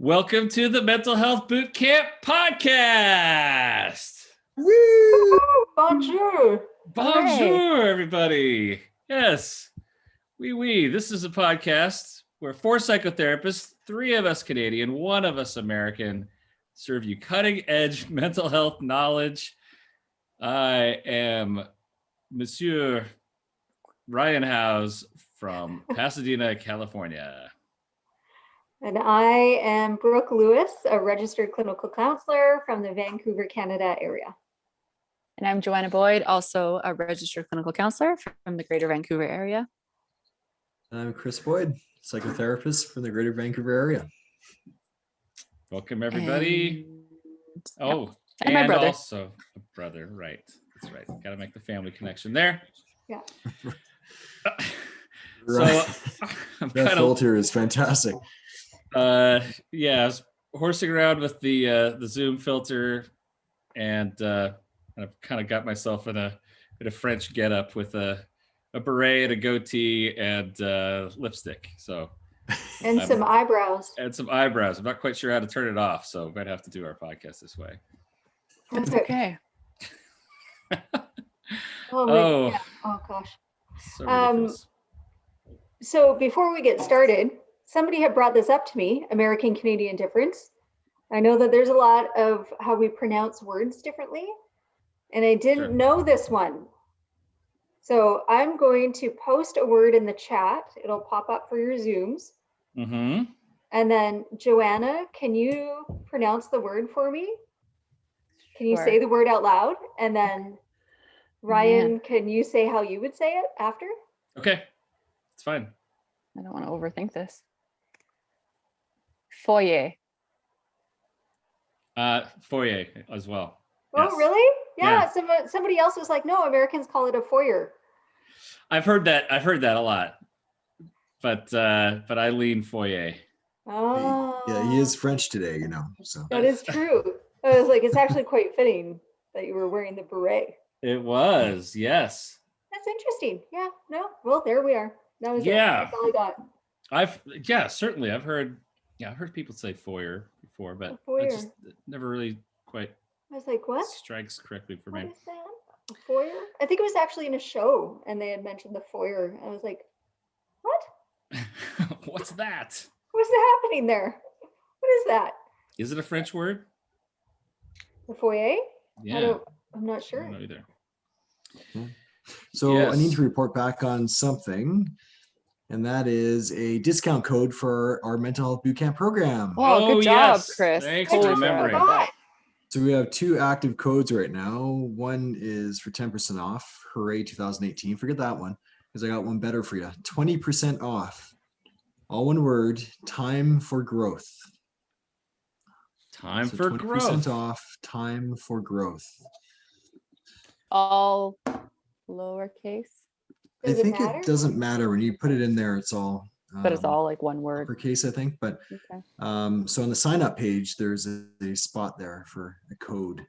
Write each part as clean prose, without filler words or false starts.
Welcome to the Mental Health Boot Camp podcast. Woo! Bonjour. Bonjour, everybody. Yes, oui. This is a podcast where 4 psychotherapists, 3 of us Canadian, 1 of us American, serve you cutting-edge mental health knowledge. I am Monsieur Ryan Howes from Pasadena, California. And I am Brooke Lewis, a registered clinical counselor from the Vancouver, Canada area. And I'm Joanna Boyd, also a registered clinical counselor from the Greater Vancouver area. I'm Chris Boyd, psychotherapist from the Greater Vancouver area. Welcome, everybody. And my brother. Also a brother, right? That's right. Got to make the family connection there. Yeah. Right. So I'm that kind filter is fantastic. I was horsing around with the Zoom filter, and I've kind of got myself in a French getup with a beret and a goatee and lipstick. So And some eyebrows. And some eyebrows. I'm not quite sure how to turn it off, so we might have to do our podcast this way. That's okay. Oh gosh. So ridiculous. So before we get started, somebody had brought this up to me, American Canadian difference. I know that there's a lot of how we pronounce words differently, and I didn't know this one. So I'm going to post a word in the chat. It'll pop up for your Zooms. Mm-hmm. And then Joanna, can you pronounce the word for me? Can you Sure. say the word out loud? And then Ryan, can you say how you would say it after? Okay, it's fine. I don't want to overthink this. Foyer. Foyer as well. Oh, Yes. really? Yeah. Yeah. Somebody else was like, no, Americans call it a foyer. I've heard that a lot, but I lean foyer. Oh, Yeah, he is French today, so. That is true. I was like, it's actually quite fitting that you were wearing the beret. It was, yes. That's interesting. Yeah. No. Well, there we are. That was it. Yeah. That's all I got. Certainly. I've heard people say foyer before, but foyer. it just never really quite I was like, what? strikes correctly for What me. is that? A foyer? I think it was actually in a show, and they had mentioned the foyer. I was like, what? What's that? What's happening there? What is that? Is it a French word? The foyer? Yeah. I'm not I sure. don't know either. So I need Yes. to report back on something, and that is a discount code for our mental health bootcamp program. Oh, good job, yes. Chris. Thanks for Totally remembering. forgot about that. So we have 2 active codes right now. One is for 10% off. Hooray 2018. Forget that one, because I got one better for you. 20% off. All one word, time for growth. Time So for 20% growth. off, time for growth. All lowercase, I Does it think matter? it doesn't matter when you put it in there. It's all but it's all like one word. uppercase, I think. But Okay. so on the sign up page, there's a spot there for a code,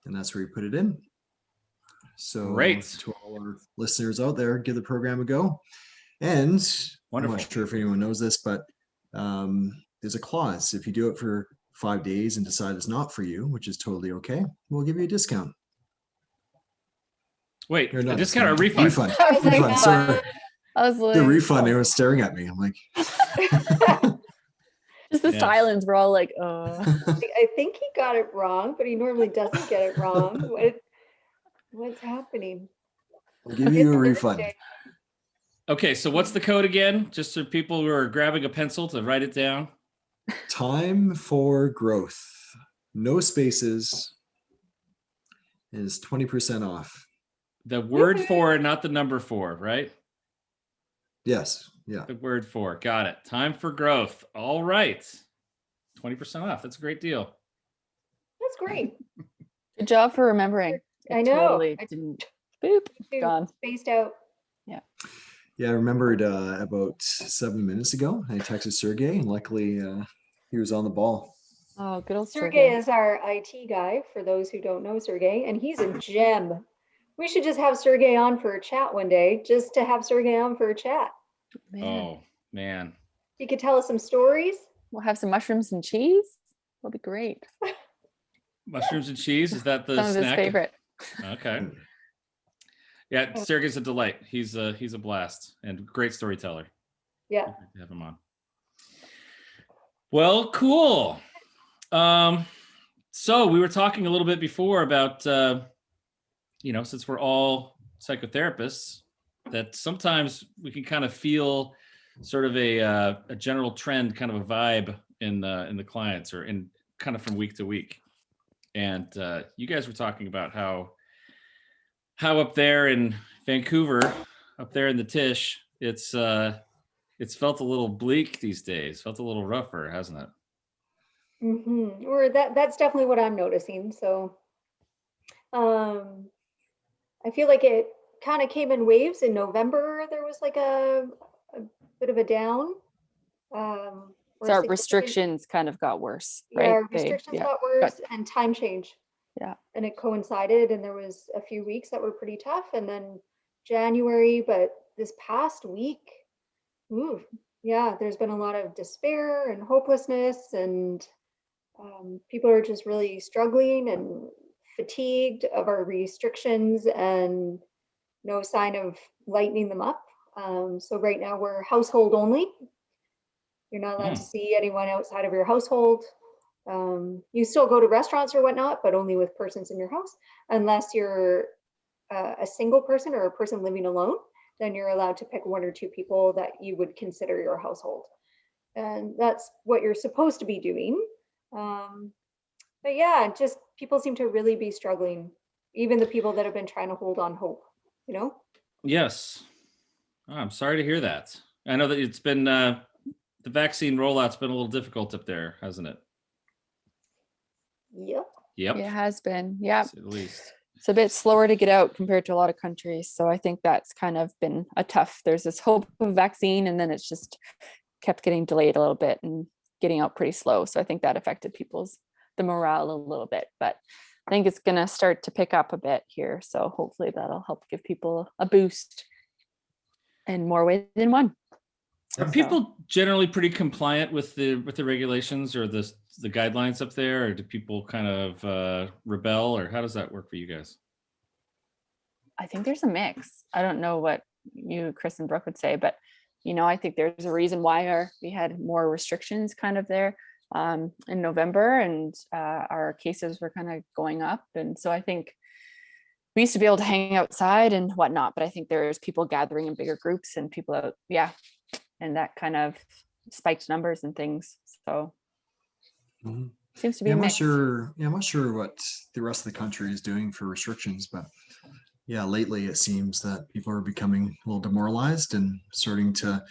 and that's where you put it in. So Great. to all our listeners out there, give the program a go. And Wonderful. I'm not sure if anyone knows this, but there's a clause. If you do it for 5 days and decide it's not for you, which is totally okay, we'll give you a discount. Wait, Or a not discount or a discount, refund? refund. Refund, God. sorry. I was like, The refund, they were staring at me. I'm like, just the Yeah. silence. We're all like, I think he got it wrong, but he normally doesn't get it wrong. What's happening? I'll give you a It's refund. Thursday. Okay, so what's the code again? Just so people who are grabbing a pencil to write it down. Time for growth. No spaces is 20% off. The word Woohoo. for, not the number for, right? Yes. Yeah. The word for. Got it. Time for growth. All right. 20% off. That's a great deal. That's great. good job for remembering. I It know. Totally I- didn't. Boop. Dude, Gone. spaced out. Yeah. I remembered about 7 minutes ago. I texted Sergey, and luckily he was on the ball. Oh, good old Sergey Sergey. is our IT guy, for those who don't know Sergey, and he's a gem. We should just have Sergey on for a chat one day, just to have Sergey on for a chat. Man. Oh, man. He could tell us some stories. We'll have some mushrooms and cheese. It'll be great. Mushrooms and cheese, is that the Some of his snack? favorite. Okay. Yeah, Sergey's a delight. He's a blast and great storyteller. Yeah. Great to have him on. Well, cool. So we were talking a little bit before about, since we're all psychotherapists, that sometimes we can kind of feel sort of a general trend, kind of a vibe in the clients, or in kind of from week to week. And you guys were talking about how up there in Vancouver, up there in the Tish, it's felt a little bleak these days. Felt a little rougher, hasn't it? Mm-hmm. Or that's definitely what I'm noticing. So I feel like it kind of came in waves. In November, there was like a bit of a down. So our restrictions kind of got worse, right? Yeah, restrictions got worse, and time change. Yeah. And it coincided, and there was a few weeks that were pretty tough, and then January, but this past week, yeah, there's been a lot of despair and hopelessness, and people are just really struggling and fatigued of our restrictions, and no sign of lightening them up. So right now we're household only. You're not allowed to see anyone outside of your household. You still go to restaurants or whatnot, but only with persons in your house, unless you're a single person or a person living alone. Then you're allowed to pick 1 or 2 people that you would consider your household, and that's what you're supposed to be doing. But yeah, just people seem to really be struggling, even the people that have been trying to hold on hope, Yes. Oh, I'm sorry to hear that. I know that it's been the vaccine rollout's been a little difficult up there, hasn't it? Yep. Yep. It has been. Yeah. At least. It's a bit slower to get out compared to a lot of countries. So I think that's kind of been a tough, there's this hope of vaccine, and then it's just kept getting delayed a little bit and getting out pretty slow. So I think that affected the morale a little bit, but I think it's going to start to pick up a bit here. So hopefully that'll help give people a boost in more ways than one. Are people generally pretty compliant with the regulations or the guidelines up there, or do people kind of rebel, or how does that work for you guys? I think there's a mix. I don't know what you, Chris and Brooke, would say, but I think there's a reason why we had more restrictions kind of there in November, and our cases were kind of going up. And so I think we used to be able to hang outside and whatnot, but I think there's people gathering in bigger groups and people out, and that kind of spiked numbers and things. So seems to be I'm a not mix. sure. Yeah, I'm not sure what the rest of the country is doing for restrictions, but yeah, lately it seems that people are becoming a little demoralized and starting to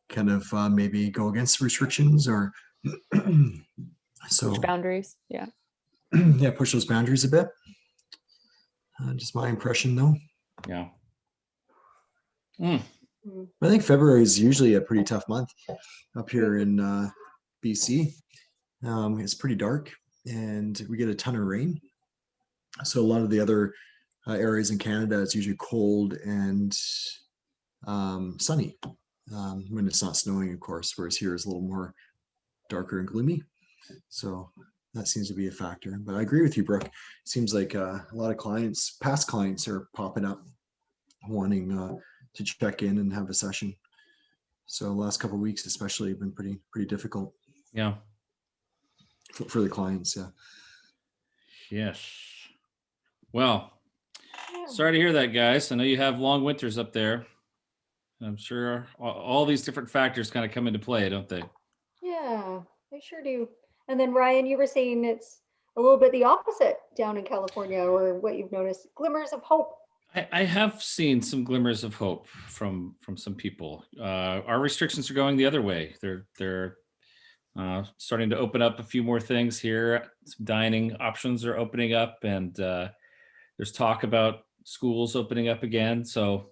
kind of maybe go against restrictions, or so Push boundaries. Yeah. yeah, push those boundaries a bit. Just my impression, though. Yeah. I think February is usually a pretty tough month up here in BC. It's pretty dark and we get a ton of rain. So a lot of the other areas in Canada, it's usually cold and sunny when it's not snowing, of course, whereas here is a little more darker and gloomy. So that seems to be a factor. But I agree with you, Brooke. It seems like a lot of past clients are popping up wanting to check in and have a session. So the last couple of weeks especially have been pretty difficult. Yeah. For the clients, yeah. Yes. Well, sorry to hear that, guys. I know you have long winters up there. I'm sure all these different factors kind of come into play, don't they? Yeah, they sure do. And then Ryan, you were saying it's a little bit the opposite down in California, or what you've noticed, glimmers of hope. I have seen some glimmers of hope from some people. Our restrictions are going the other way. They're starting to open up a few more things here. Some dining options are opening up, and there's talk about schools opening up again. So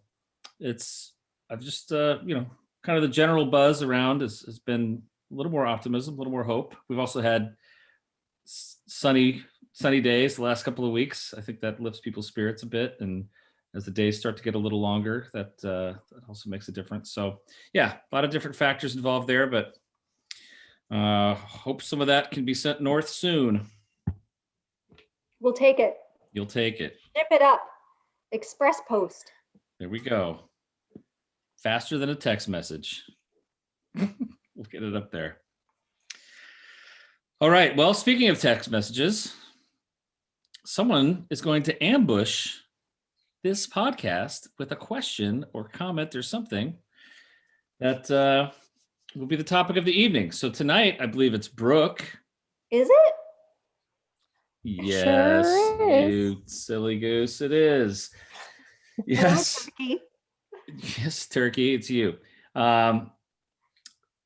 I've just kind of the general buzz around has been a little more optimism, a little more hope. We've also had sunny days the last couple of weeks. I think that lifts people's spirits a bit, and as the days start to get a little longer, that also makes a difference. So yeah, a lot of different factors involved there, but Hope some of that can be sent north soon. We'll take it. You'll take it. Ship it up. Express post. There we go. Faster than a text message. We'll get it up there. All right. Well, speaking of text messages, someone is going to ambush this podcast with a question or comment or something that will be the topic of the evening. So tonight, I believe it's Brooke. Is it? Yes, Sure is. you silly goose, it is. Yes. Hello, Turkey. Yes, Turkey, it's you.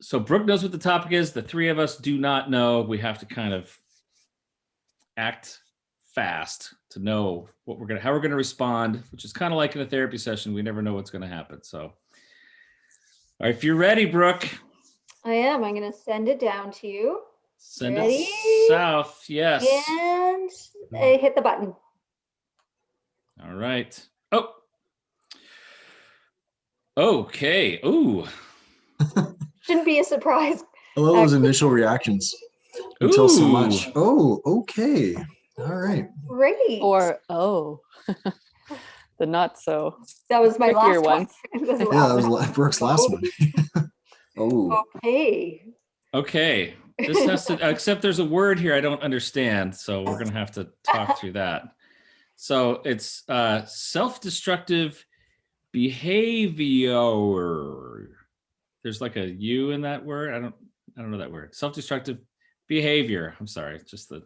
So Brooke knows what the topic is. The three of us do not know. We have to kind of act fast to know what how we're gonna respond, which is kind of like in a therapy session. We never know what's gonna happen. So, all right, if you're ready, Brooke. I am. I'm going to send it down to you. Send Ready? it south. Yes. And I hit the button. All right. Oh. Okay. Ooh. Shouldn't be a surprise. I love those Actually- initial reactions. Until so Ooh. much. Oh, okay. All right. Great. Or the not so that was my trickier last one. ones. It was Yeah, that loud. was Brooke's last one. Oh, Okay. Okay. This has to, except there's a word here I don't understand. So we're going to have to talk through that. So it's self-destructive behavior. There's like a U in that word. I don't know that word. Self-destructive behavior. I'm sorry. It's just the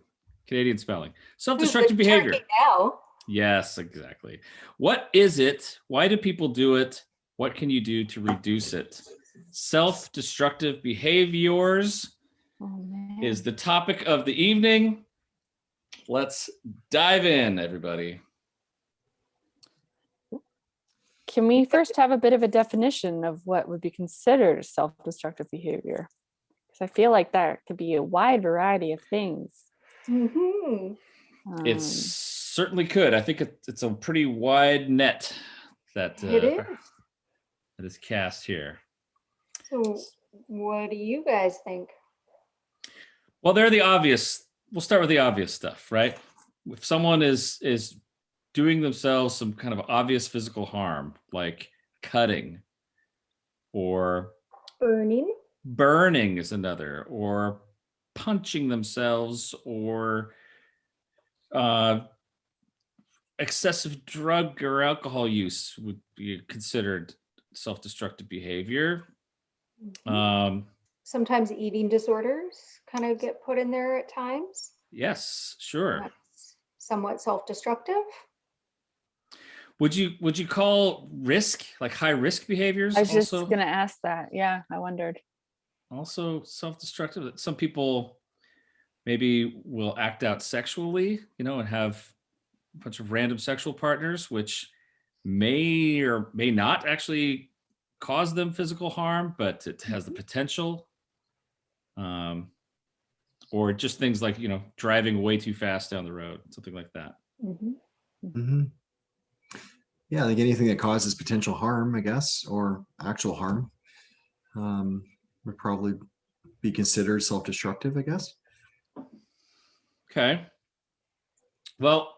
Canadian spelling. Self-destructive Who's the behavior. turkey now? Yes, exactly. What is it? Why do people do it? What can you do to reduce it? Self-destructive behaviors Oh man. is the topic of the evening. Let's dive in, everybody. Can we first have a bit of a definition of what would be considered self-destructive behavior? Because I feel like there could be a wide variety of things. Mm-hmm. It certainly could. I think it's a pretty wide net that It is. that is cast here. So what do you guys think? Well, they're the obvious. We'll start with the obvious stuff, right? If someone is doing themselves some kind of obvious physical harm, like cutting or burning is another, or punching themselves, or excessive drug or alcohol use would be considered self-destructive behavior. Sometimes eating disorders kind of get put in there at times. Yes, sure. That's somewhat self-destructive. Would you call risk, like high risk behaviors, I was just also going to ask that. Yeah, I wondered. also self-destructive? Some people maybe will act out sexually, and have a bunch of random sexual partners, which may or may not actually cause them physical harm, but it has the potential. Or just things like, driving way too fast down the road, something like that. Mm-hmm. mm-hmm. Yeah, like anything that causes potential harm, I guess, or actual harm, would probably be considered self-destructive, I guess. Okay. Well,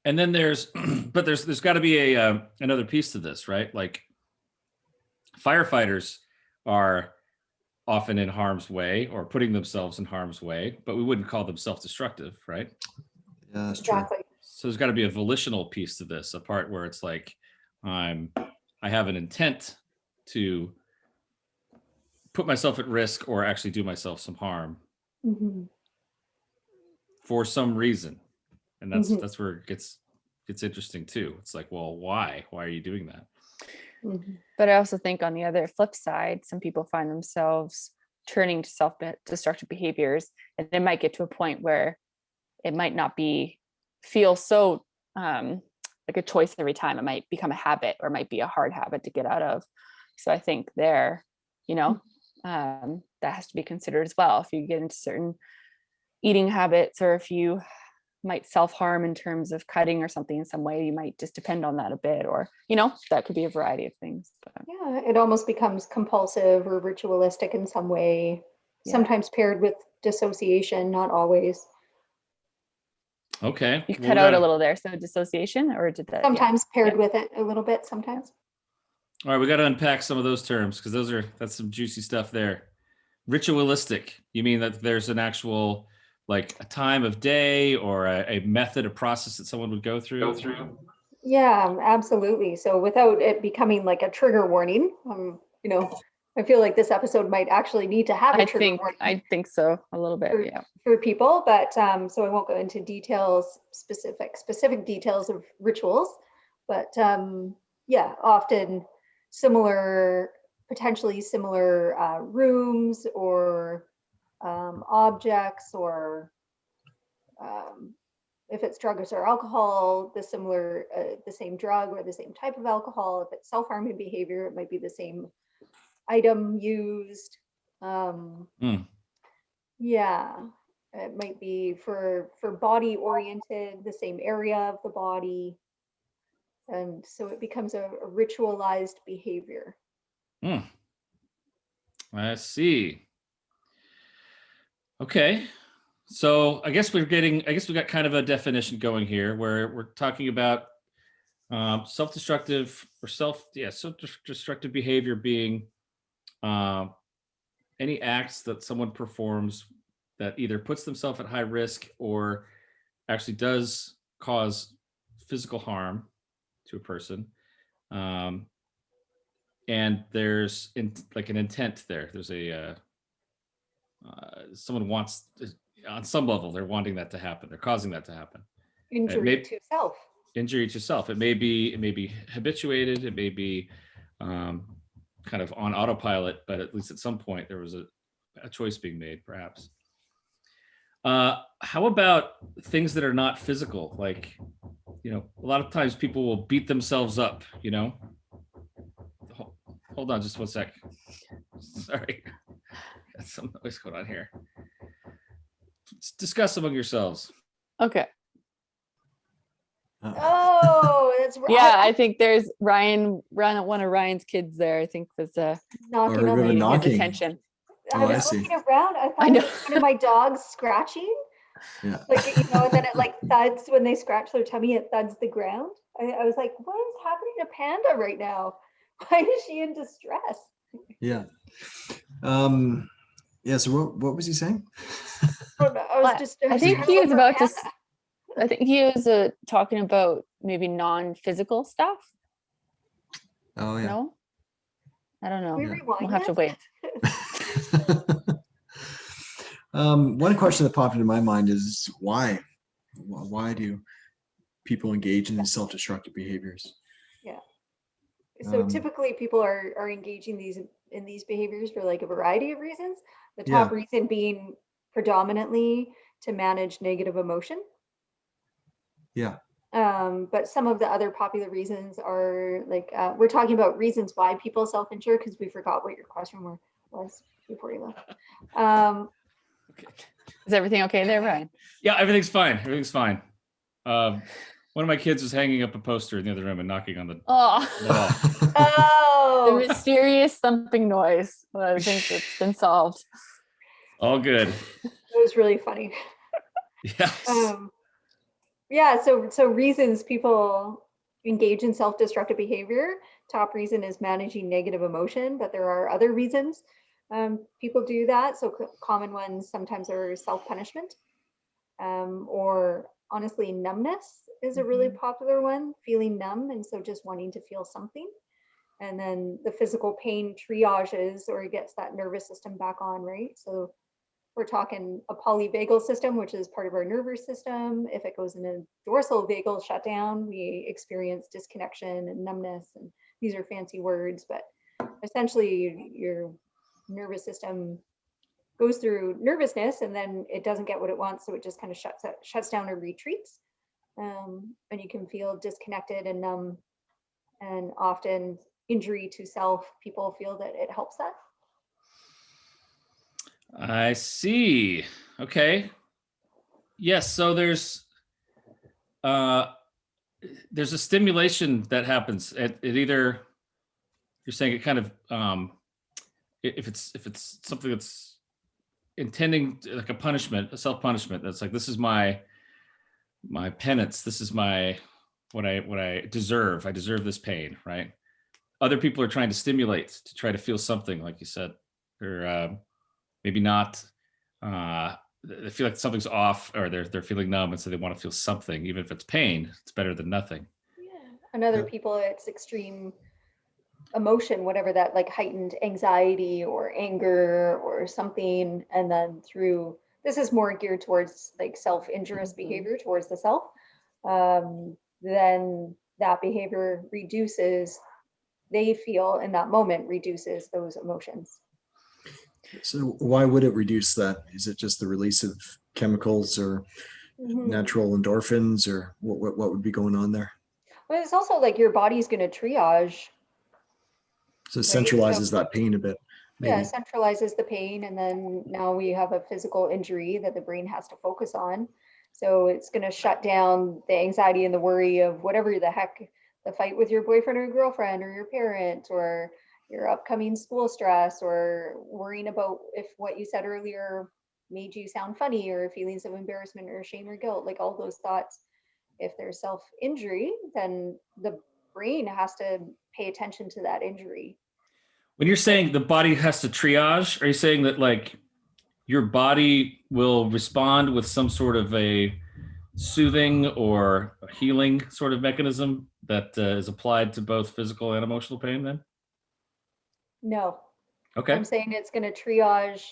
and then there's got to be another piece to this, right? Like firefighters are often in harm's way or putting themselves in harm's way, but we wouldn't call them self-destructive, right? Yeah, that's true. Exactly. So there's got to be a volitional piece to this, a part where it's like I have an intent to put myself at risk or actually do myself some harm Mm-hmm. for some reason, and that's Mhm. that's where it gets interesting too. It's like, well, why are you doing that? Mm-hmm. But I also think on the other flip side, some people find themselves turning to self-destructive behaviors, and it might get to a point where it might not feel so like a choice every time. It might become a habit, or it might be a hard habit to get out of. So I think that has to be considered as well. If you get into certain eating habits, or if you might self-harm in terms of cutting or something in some way, you might just depend on that a bit, or that could be a variety of things. But Yeah, it almost becomes compulsive or ritualistic in some way. sometimes paired with dissociation, not always. Okay. You Well, cut we out a gotta- little there. So dissociation, or did that? Sometimes paired yeah. with it a little bit, sometimes. All right, we got to unpack some of those terms because that's some juicy stuff there. Ritualistic. You mean that there's an actual like a time of day or a method, a process that someone would go through? Yeah, absolutely. So without it becoming like a trigger warning, I feel like this episode might actually need to have a trigger warning. I think so, a little bit, yeah. For people, but so I won't go into details, specific details of rituals, but yeah, often potentially similar rooms or objects, or if it's drugs or alcohol, the same drug or the same type of alcohol. If it's self-harming behavior, it might be the same item used. Yeah, it might be for body oriented, the same area of the body. And so it becomes a ritualized behavior. I see. Okay. So I guess we got kind of a definition going here where we're talking about self-destructive or self-destructive behavior being any acts that someone performs that either puts themselves at high risk or actually does cause physical harm to a person. And there's like an intent there. There's someone wants, on some level, they're wanting that to happen. They're causing that to happen. Injury to self. Injury to self. It may be habituated. It may be kind of on autopilot, but at least at some point there was a choice being made, perhaps. How about things that are not physical? Like, a lot of times people will beat themselves up, Hold on just one sec. Sorry. Got some noise going on here. Let's discuss among yourselves. Okay. Oh, that's right. Yeah, I think there's one of Ryan's kids there, I think was knocking on his attention. I was looking around. I thought it was one of my dogs scratching. Yeah. Like, and then it like thuds when they scratch their tummy, it thuds the ground. I was like, what is happening to Panda right now? Why is she in distress? Yeah. Yeah. So what was he saying? I think he was about to. I think he was talking about maybe non-physical stuff. Oh yeah. No, I don't know. We'll have to wait. One question that popped into my mind is why? Why do people engage in self-destructive behaviors? Yeah. So typically people are engaging in these behaviors for like a variety of reasons. The top reason being predominantly to manage negative emotion. Yeah. But some of the other popular reasons are like, we're talking about reasons why people self-insure, because we forgot what your question was before you left. Okay. Is everything okay there, Ryan? Yeah, everything's fine. Everything's fine. One of my kids was hanging up a poster in the other room and knocking on the wall. Oh, The mysterious thumping noise. Well, I think it's been solved. All good. It was really funny. Yes. Yeah, so reasons people engage in self-destructive behavior. Top reason is managing negative emotion, but there are other reasons people do that. So common ones sometimes are self-punishment, or honestly, numbness is a really popular one, feeling numb, and so just wanting to feel something. And then the physical pain triages, or it gets that nervous system back on, right? So we're talking a polyvagal system, which is part of our nervous system. If it goes in a dorsal vagal shutdown, we experience disconnection and numbness. And these are fancy words, but essentially your nervous system goes through nervousness and then it doesn't get what it wants. So it just kind of shuts down or retreats. And you can feel disconnected and numb, and often injury to self, people feel that it helps that. I see. Okay. Yes. So there's a stimulation that happens. It either, you're saying it kind of if it's something that's intending like a punishment, a self-punishment. That's like, this is my penance. This is what I deserve. I deserve this pain, right? Other people are trying to stimulate to try to feel something, like you said, or maybe not. They feel like something's off, or they're feeling numb, and so they want to feel something, even if it's pain. It's better than nothing. Yeah. And other people, it's extreme emotion, whatever that, like heightened anxiety or anger or something. And then this is more geared towards like self-injurious behavior towards the self. Then that behavior they feel in that moment reduces those emotions. So why would it reduce that? Is it just the release of chemicals or natural endorphins, or what would be going on there? Well, it's also like your body's going to triage. So it centralizes that pain a bit. Maybe. Yeah, it centralizes the pain, and then now we have a physical injury that the brain has to focus on. So it's going to shut down the anxiety and the worry of whatever the heck, the fight with your boyfriend or girlfriend or your parent, or your upcoming school stress, or worrying about if what you said earlier made you sound funny, or feelings of embarrassment or shame or guilt, like all those thoughts. If there's self-injury, then the brain has to pay attention to that injury. When you're saying the body has to triage, are you saying that like your body will respond with some sort of a soothing or a healing sort of mechanism that is applied to both physical and emotional pain then? No. Okay. I'm saying it's going to triage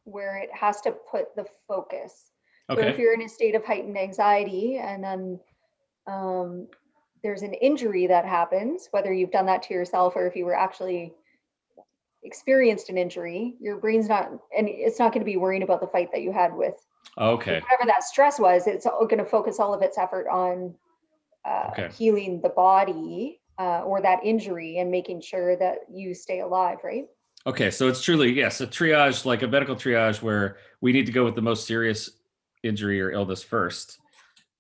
where it has to put the focus. So Okay. if you're in a state of heightened anxiety, and then there's an injury that happens, whether you've done that to yourself or if you were actually experienced an injury, your brain's not, and it's not going to be worrying about the fight that you had with whatever that stress was. It's going to focus all of its effort on healing the body or that injury and making sure that you stay alive, right? Okay, so it's truly, yes, a triage, like a medical triage, where we need to go with the most serious injury or illness first.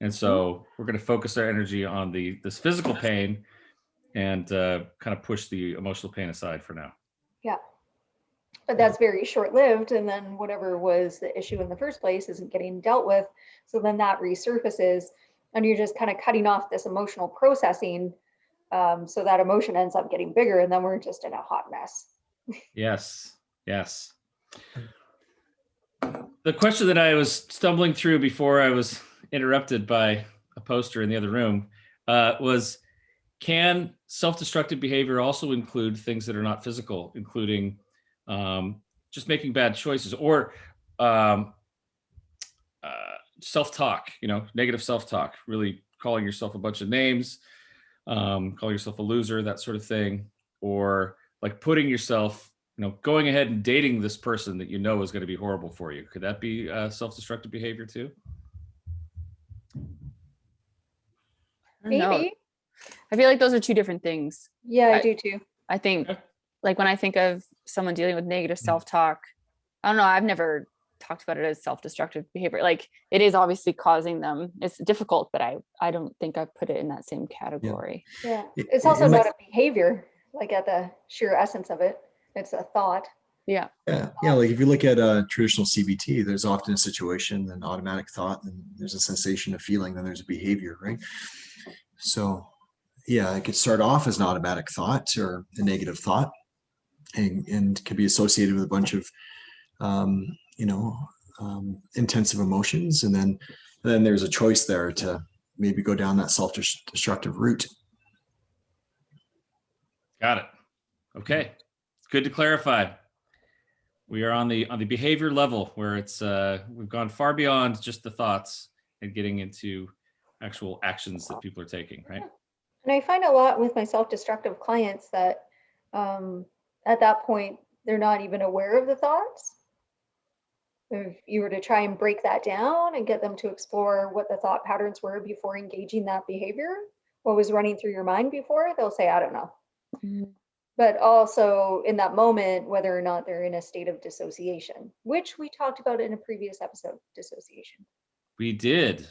And so we're going to focus our energy on this physical pain and kind of push the emotional pain aside for now. Yeah. But that's very short-lived. And then whatever was the issue in the first place isn't getting dealt with. So then that resurfaces, and you're just kind of cutting off this emotional processing. So that emotion ends up getting bigger, and then we're just in a hot mess. Yes. Yes. The question that I was stumbling through before I was interrupted by a poster in the other room was, can self-destructive behavior also include things that are not physical, including just making bad choices or self-talk, negative self-talk, really calling yourself a bunch of names, calling yourself a loser, that sort of thing, or like putting yourself, going ahead and dating this person that is going to be horrible for you. Could that be self-destructive behavior too? Maybe. I feel like those are two different things. Yeah, I do too. I think, like when I think of someone dealing with negative self-talk, I don't know, I've never talked about it as self-destructive behavior. Like it is obviously causing them. It's difficult, but I don't think I put it in that same category. Yeah. It's also not a behavior, like at the sheer essence of it. It's a thought. Yeah. Like if you look at traditional CBT, there's often a situation, an automatic thought, and there's a sensation, a feeling, then there's a behavior, right? So yeah, it could start off as an automatic thought or a negative thought, and can be associated with a bunch of intensive emotions, and then there's a choice there to maybe go down that self-destructive route. Got it. Okay, it's good to clarify. We are on the behavior level where it's we've gone far beyond just the thoughts and getting into actual actions that people are taking, right? And I find a lot with my self-destructive clients that at that point, they're not even aware of the thoughts. If you were to try and break that down and get them to explore what the thought patterns were before engaging that behavior, what was running through your mind before, they'll say, I don't know. Mm-hmm. But also in that moment, whether or not they're in a state of dissociation, which we talked about in a previous episode, dissociation. We did.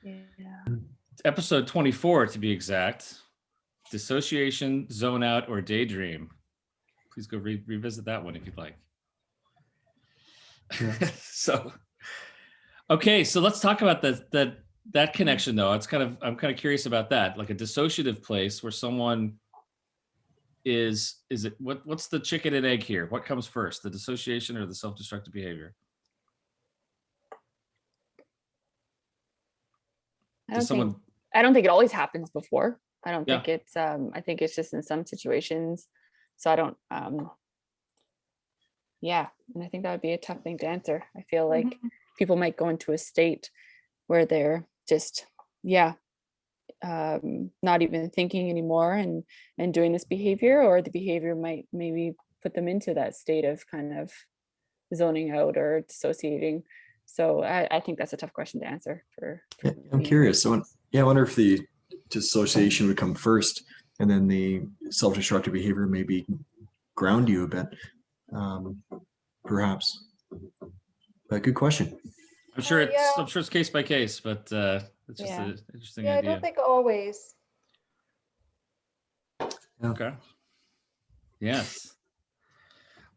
Yeah. Episode 24 to be exact. Dissociation, zone out, or daydream. Please go revisit that one if you'd like. So, okay, so let's talk about that connection though. I'm kind of curious about that, like a dissociative place where someone is it what's the chicken and egg here? What comes first, the dissociation or the self-destructive behavior? I don't think it always happens before. I don't Yeah. think it's I think it's just in some situations. So I don't yeah, and I think that would be a tough thing to answer. I feel like people might go into a state where they're just not even thinking anymore and doing this behavior, or the behavior might maybe put them into that state of kind of zoning out or dissociating. So I think that's a tough question to answer for I'm curious. So I wonder if the dissociation would come first and then the self-destructive behavior maybe ground you a bit. Perhaps. But good question. I'm sure it's case by case, but it's just an interesting idea. I don't think always. Okay. Yes.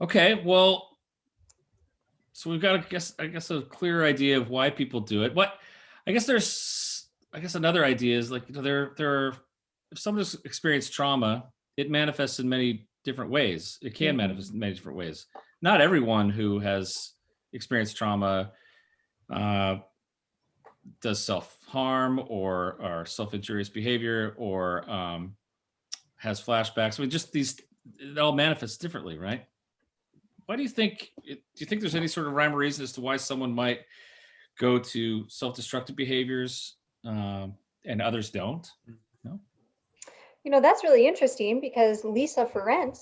Okay. Well, so we've got I guess a clear idea of why people do it. I guess another idea is like, there are, if someone's experienced trauma, it manifests in many different ways. It can manifest in many different ways. Not everyone who has experienced trauma does self-harm or self-injurious behavior or has flashbacks. I mean, just it all manifests differently, right? Why do you think there's any sort of rhyme or reason as to why someone might go to self-destructive behaviors and others don't? No? That's really interesting because Lisa Ferenc,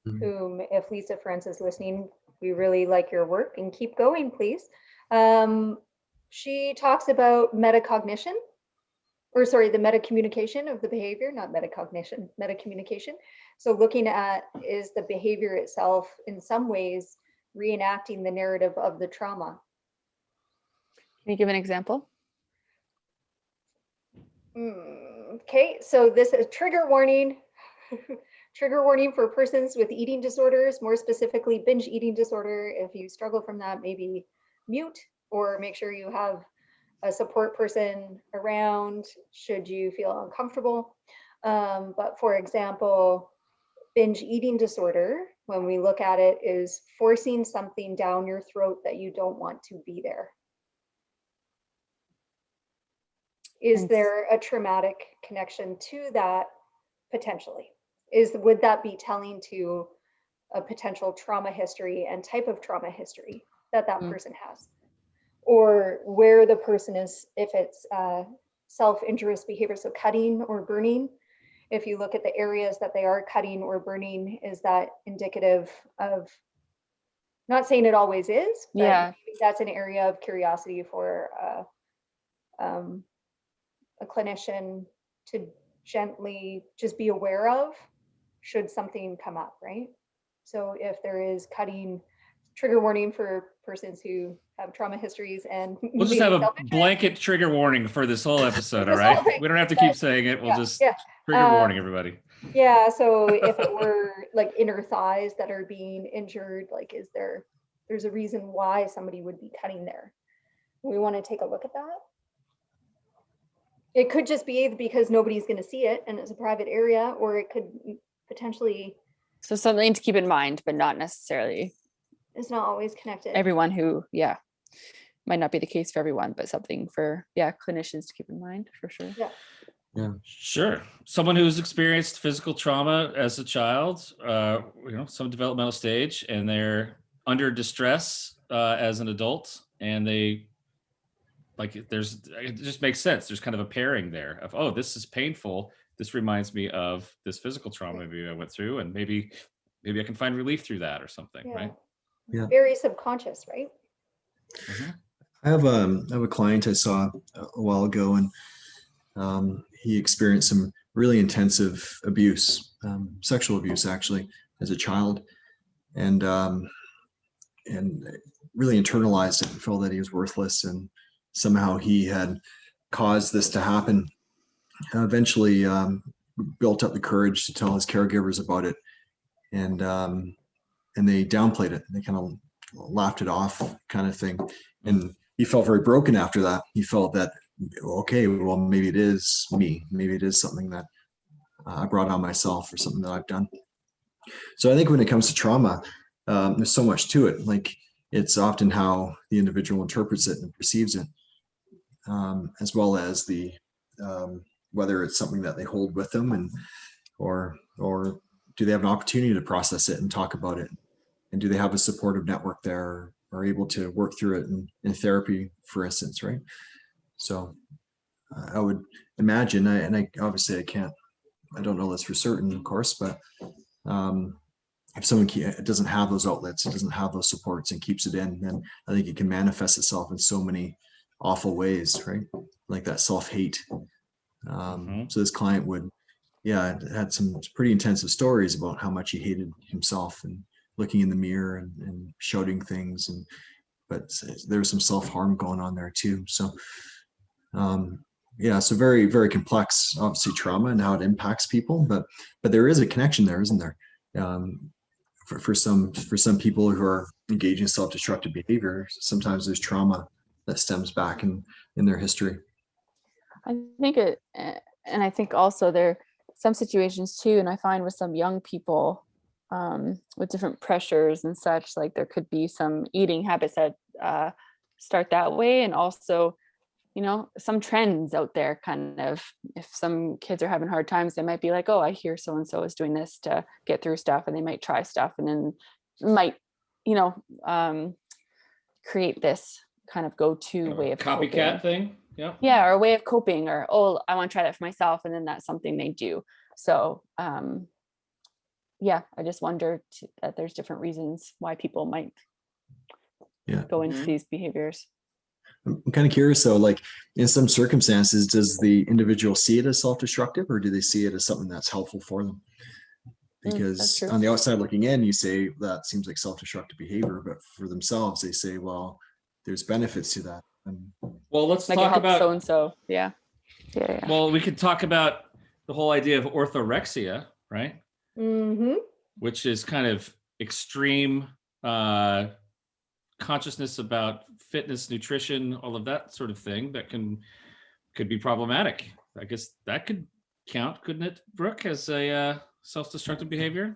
whom, if Lisa Ferenc is listening, we really like your work and keep going, please. She talks about metacognition, the metacommunication of the behavior, not metacognition, metacommunication. So looking at, is the behavior itself in some ways reenacting the narrative of the trauma? Can you give an example? Okay, so this is trigger warning. Trigger warning for persons with eating disorders, more specifically binge eating disorder. If you struggle from that, maybe mute or make sure you have a support person around should you feel uncomfortable. But for example, binge eating disorder, when we look at it, is forcing something down your throat that you don't want to be there. Is there a traumatic connection to that potentially? Would that be telling to a potential trauma history and type of trauma history that person has? Or where the person is, if it's self-injurious behavior, so cutting or burning, if you look at the areas that they are cutting or burning, is that indicative of, not saying it always is, but maybe that's an area of curiosity for a clinician to gently just be aware of should something come up, right? So if there is cutting, trigger warning for persons who have trauma histories, and we'll just have a blanket trigger warning for this whole episode, all right? We don't have to keep saying it. We'll just trigger warning, everybody. Yeah, so if it were like inner thighs that are being injured, like there's a reason why somebody would be cutting there. We want to take a look at that. It could just be because nobody's going to see it and it's a private area, or it could potentially. So something to keep in mind, but not necessarily. It's not always connected. Everyone who, might not be the case for everyone, but something for, clinicians to keep in mind for sure. Yeah. Sure. Someone who's experienced physical trauma as a child, some developmental stage, and they're under distress as an adult, and it just makes sense. There's kind of a pairing there of, oh, this is painful. This reminds me of this physical trauma maybe I went through, and maybe I can find relief through that or something, right? Yeah. Very subconscious, right? Mm-hmm. I have a client I saw a while ago, and he experienced some really intensive abuse, sexual abuse actually, as a child, and really internalized it and felt that he was worthless, and somehow he had caused this to happen. Eventually built up the courage to tell his caregivers about it, and they downplayed it. They kind of laughed it off kind of thing. And he felt very broken after that. He felt that, okay, well, maybe it is me. Maybe it is something that I brought on myself or something that I've done. So I think when it comes to trauma, there's so much to it. Like, it's often how the individual interprets it and perceives it, as well as the whether it's something that they hold with them, and or do they have an opportunity to process it and talk about it, and do they have a supportive network there, or are able to work through it in therapy, for instance, right? So I would imagine, I obviously I don't know this for certain, of course, but if someone doesn't have those outlets, it doesn't have those supports and keeps it in, then I think it can manifest itself in so many awful ways, right? Like that self-hate. So this client had some pretty intensive stories about how much he hated himself, and looking in the mirror and shouting things, but there was some self-harm going on there too. So so very, very complex, obviously, trauma and how it impacts people, but there is a connection there, isn't there? For some people who are engaging in self-destructive behavior, sometimes there's trauma that stems back in their history. I think and I think also there are some situations too, and I find with some young people with different pressures and such, like there could be some eating habits that start that way, and also, some trends out there, kind of, if some kids are having hard times, they might be like, oh, I hear so and so is doing this to get through stuff, and they might try stuff, and then might create this kind of go-to way of copycat thing. Yeah, or a way of coping, or, oh, I want to try that for myself, and then that's something they do. So I just wonder that there's different reasons why people might go into these behaviors. I'm kind of curious though, like, in some circumstances, does the individual see it as self-destructive, or do they see it as something that's helpful for them? Because on the outside looking in, you say that seems like self-destructive behavior, but for themselves, they say, well, there's benefits to that. Well, let's like talk about so-and-so. Yeah. Well, we could talk about the whole idea of orthorexia, right? Which is kind of extreme consciousness about fitness, nutrition, all of that sort of thing that could be problematic. I guess that could count, couldn't it, Brooke, as a self-destructive behavior?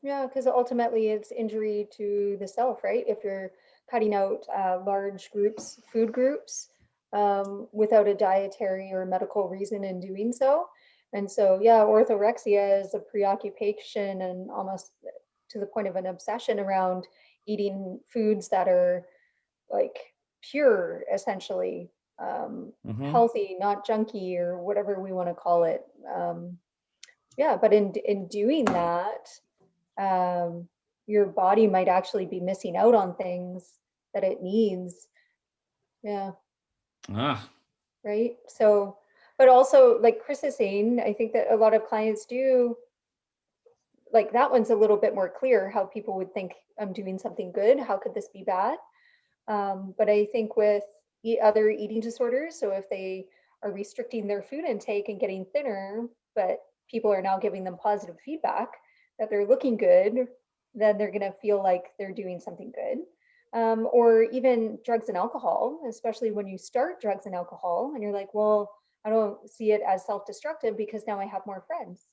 Yeah, because ultimately it's injury to the self, right? If you're cutting out large groups, food groups, without a dietary or medical reason in doing so. And so, orthorexia is a preoccupation, and almost to the point of an obsession around eating foods that are like pure, essentially, healthy, not junky, or whatever we want to call it. But in doing that, your body might actually be missing out on things that it needs. Right. So, but also, like Chris is saying, I think that a lot of clients do, like, that one's a little bit more clear, how people would think, I'm doing something good, how could this be bad? But I think with other eating disorders, so if they are restricting their food intake and getting thinner, but people are now giving them positive feedback that they're looking good, then they're going to feel like they're doing something good. Or even drugs and alcohol, especially when you start drugs and alcohol and you're like, well, I don't see it as self-destructive because now I have more friends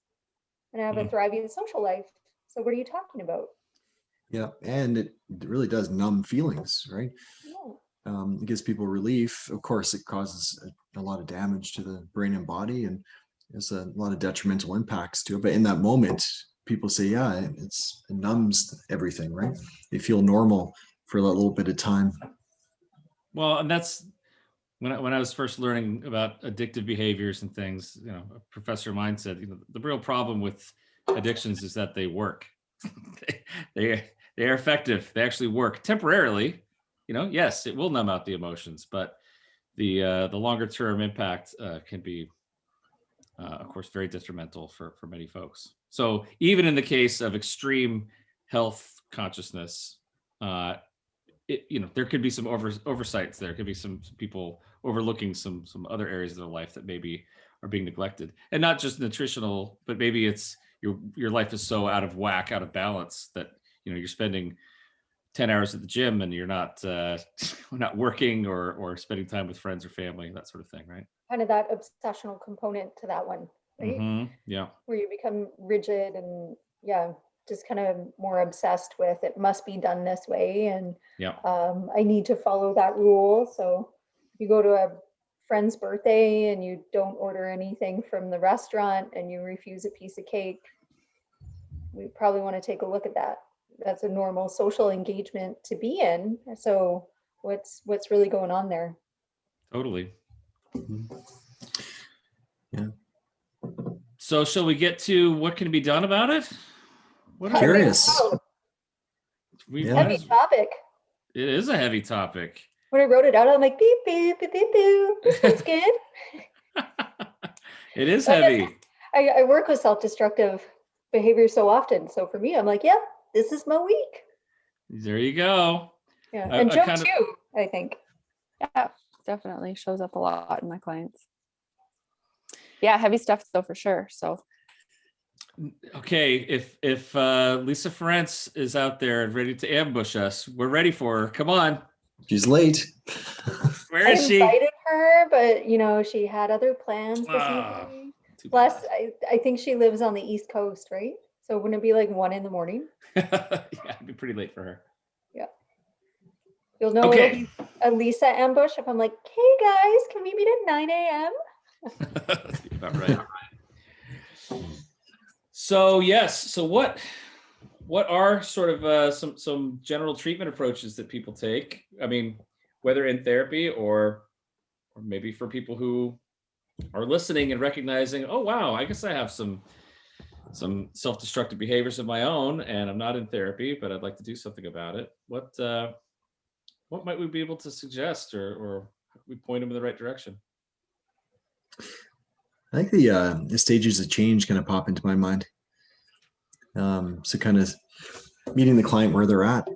and I have a thriving social life. So what are you talking about? Yeah, and it really does numb feelings, right? It gives people relief. Of course, it causes a lot of damage to the brain and body, and there's a lot of detrimental impacts to it. But in that moment, people say, yeah, it numbs everything, right? They feel normal for a little bit of time. Well, and that's when I was first learning about addictive behaviors and things, a professor of mine said, the real problem with addictions is that they work. they are effective. They actually work temporarily. Yes, it will numb out the emotions, but the longer term impact can be, of course, very detrimental for many folks. So even in the case of extreme health consciousness, there could be some oversights. There could be some people overlooking some other areas of their life that maybe are being neglected, and not just nutritional, but maybe it's your life is so out of whack, out of balance, that you're spending 10 hours at the gym and you're not not working or spending time with friends or family, that sort of thing, right? Kind of that obsessional component to that one, right? Yeah. Where you become rigid and just kind of more obsessed with it must be done this way, and Yeah. I need to follow that rule. So if you go to a friend's birthday and you don't order anything from the restaurant and you refuse a piece of cake, we probably want to take a look at that. That's a normal social engagement to be in. So what's really going on there? Totally. Yeah. So shall we get to what can be done about it? What I think Curious. so. Yeah. Heavy topic. It is a heavy topic. When I wrote it out, I'm like, beep, beep, beep, beep, beep. This one's good. It is I guess heavy. I work with self-destructive behavior so often. So for me, I'm like, yep, this is my week. There you go. Yeah. I- And I Joe kind of- too, I think. Yeah, definitely shows up a lot in my clients. Yeah, heavy stuff though, for sure. So Okay, if Lisa Ferentz is out there and ready to ambush us, we're ready for her. Come on. She's late. Where I is she? invited her, but she had other plans this Ah, evening. too Plus, bad. I think she lives on the East Coast, right? So wouldn't it be like 1 a.m? Yeah, it'd be pretty late for her. You'll know Okay. it'll be a Lisa ambush if I'm like, hey guys, can we meet at 9 a.m? That's about right. So yes, so what are sort of some general treatment approaches that people take? I mean, whether in therapy or maybe for people who are listening and recognizing, oh wow, I guess I have some self-destructive behaviors of my own, and I'm not in therapy, but I'd like to do something about it. What might we be able to suggest, or we point them in the right direction? I think the stages of change kind of pop into my mind. So kind of meeting the client where they're at,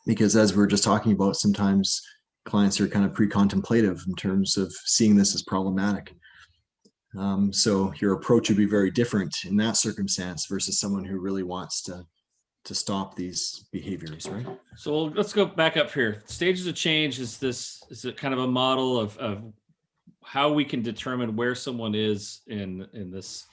because as we were just talking about, sometimes clients are kind of pre-contemplative in terms of seeing this as problematic. So your approach would be very different in that circumstance versus someone who really wants to stop these behaviors, right? So let's go back up here. Stages of change is it kind of a model of how we can determine where someone is in this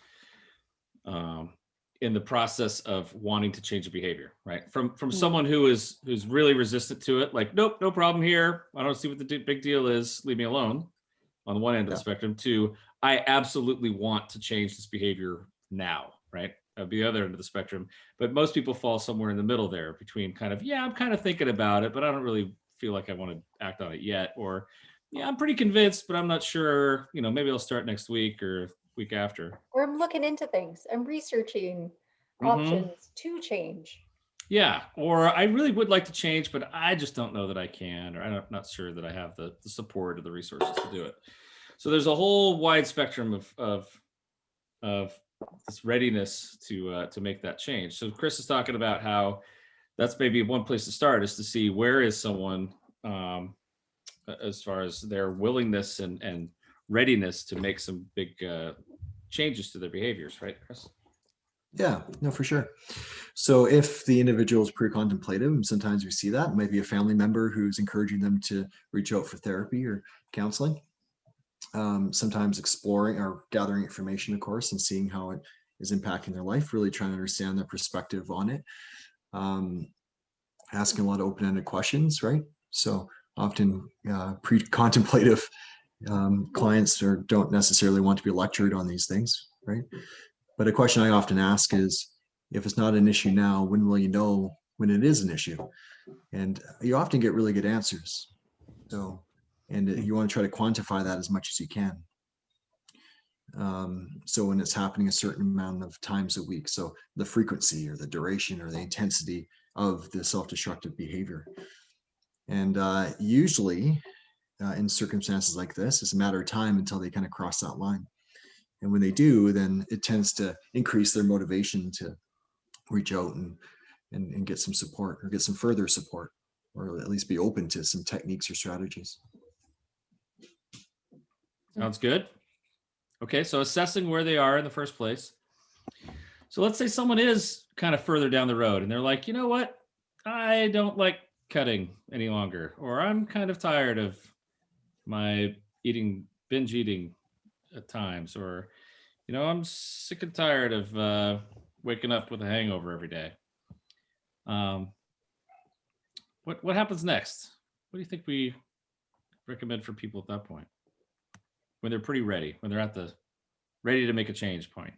in the process of wanting to change a behavior, right? From someone who's really resistant to it, like, nope, no problem here. I don't see what the big deal is. Leave me alone. On the one end of the spectrum, to I absolutely want to change this behavior now, right? At the other end of the spectrum. But most people fall somewhere in the middle there between kind of, I'm kind of thinking about it, but I don't really feel like I want to act on it yet. Or, I'm pretty convinced, but I'm not sure, maybe I'll start next week or week after. Or I'm looking into things. I'm researching options to change. Yeah, or I really would like to change, but I just don't know that I can, or I'm not sure that I have the support or the resources to do it. So there's a whole wide spectrum of this readiness to make that change. So Chris is talking about how that's maybe one place to start, is to see where is someone as far as their willingness and readiness to make some big changes to their behaviors, right, Chris? Yeah, no, for sure. So if the individual is pre-contemplative, and sometimes we see that, it might be a family member who's encouraging them to reach out for therapy or counseling. Sometimes exploring or gathering information, of course, and seeing how it is impacting their life, really trying to understand their perspective on it. Asking a lot of open-ended questions, right? So often pre-contemplative clients don't necessarily want to be lectured on these things, right? But a question I often ask is, if it's not an issue now, when will you know when it is an issue? And you often get really good answers. So, and you want to try to quantify that as much as you can. So when it's happening a certain amount of times a week, so the frequency or the duration or the intensity of the self-destructive behavior. And usually in circumstances like this, it's a matter of time until they kind of cross that line. And when they do, then it tends to increase their motivation to reach out and get some support, or get some further support, or at least be open to some techniques or strategies. Sounds good. Okay, so assessing where they are in the first place. So let's say someone is kind of further down the road and they're like, you know what? I don't like cutting any longer, or I'm kind of tired of my binge eating at times, or, I'm sick and tired of waking up with a hangover every day. Um, what happens next? What do you think we recommend for people at that point? When they're pretty ready, when they're at the ready to make a change point.